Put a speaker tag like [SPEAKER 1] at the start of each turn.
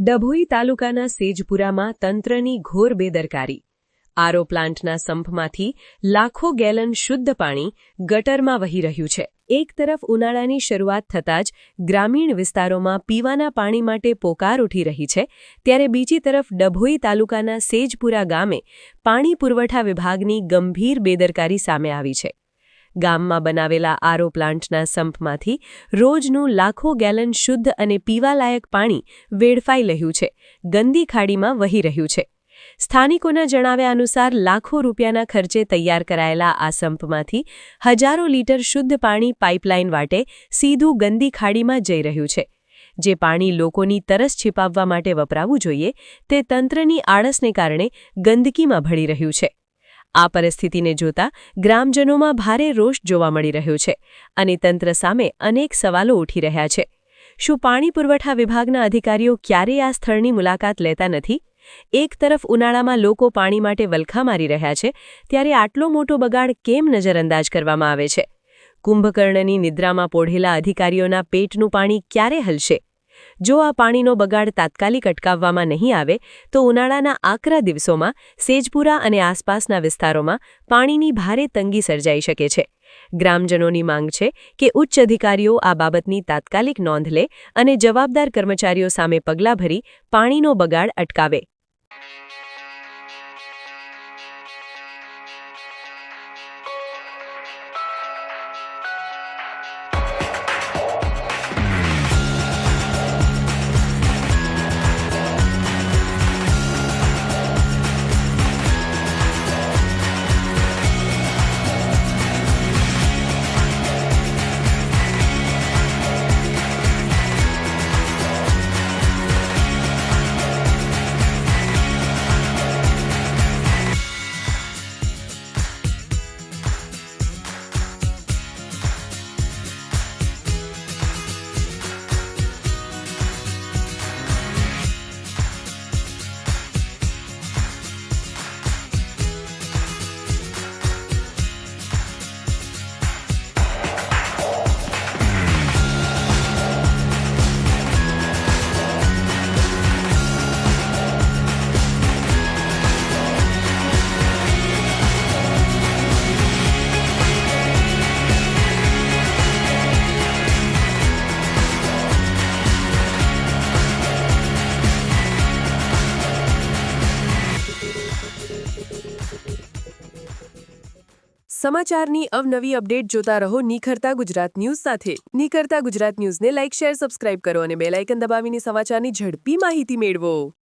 [SPEAKER 1] ડભોઈ તાલુકાના સેજપુરામાં તંત્રની ઘોર બેદરકારી. આરો પ્લાન્ટના સંપમાંથી લાખો ગેલન શુદ્ધ પાણી ગટરમાં વહી રહ્યું છે. એક તરફ ઉનાળાની શરૂઆત થતાં જ ગ્રામીણ વિસ્તારોમાં પીવાના પાણી માટે પોકાર ઉઠી રહી છે, ત્યારે બીજી તરફ ડભોઈ તાલુકાના સેજપુરા ગામે પાણી પુરવઠા વિભાગની ગંભીર બેદરકારી સામે આવી છે. ગામમાં બનાવેલા આરો પ્લાન્ટના સંપમાંથી રોજનું લાખો ગેલન શુદ્ધ અને પીવાલાયક પાણી વેડફાઈ રહ્યું છે, ગંદી ખાડીમાં વહી રહ્યું છે. સ્થાનિકોના જણાવ્યા અનુસાર લાખો રૂપિયાના ખર્ચે તૈયાર કરાયેલા આ સંપમાંથી હજારો લીટર શુદ્ધ પાણી પાઇપલાઇન વાટે સીધું ગંદી ખાડીમાં જઈ રહ્યું છે. જે પાણી લોકોની તરસ છિપાવવા માટે વપરાવું જોઈએ, તે તંત્રની આળસને કારણે ગંદકીમાં ભળી રહ્યું છે. આ પરિસ્થિતિને જોતા ગ્રામજનોમાં ભારે રોષ જોવા મળી રહ્યો છે અને તંત્ર સામે અનેક સવાલો ઉઠી રહ્યા છે. શું પાણી પુરવઠા વિભાગના અધિકારીઓ ક્યારેય આ સ્થળની મુલાકાત લેતા નથી? એક તરફ ઉનાળામાં લોકો પાણી માટે વલખા મારી રહ્યા છે, ત્યારે આટલો મોટો બગાડ કેમ નજરઅંદાજ કરવામાં આવે છે? કુંભકર્ણની નિદ્રામાં પોઢેલા અધિકારીઓના પેટનું પાણી ક્યારે હલશે? જો આ પાણીનો બગાડ તાત્કાલિક અટકાવવામાં નહીં આવે તો ઉનાળાના આકરા દિવસોમાં સેજપુરા અને આસપાસના વિસ્તારોમાં પાણીની ભારે તંગી સર્જાઈ શકે છે. ગ્રામજનોની માંગ છે કે ઉચ્ચ અધિકારીઓ આ બાબતની તાત્કાલિક નોંધ લે અને જવાબદાર કર્મચારીઓ સામે પગલાં ભરી પાણીનો બગાડ અટકાવે.
[SPEAKER 2] સમાચારની અવનવી અપડેટ જોતા રહો નિખરતા ગુજરાત ન્યૂઝ સાથે. નિખરતા ગુજરાત ન્યૂઝને લાઇક, શેર, સબસ્ક્રાઇબ કરો અને બેલ આઇકન દબાવીને સમાચારની ઝડપી માહિતી મેળવો.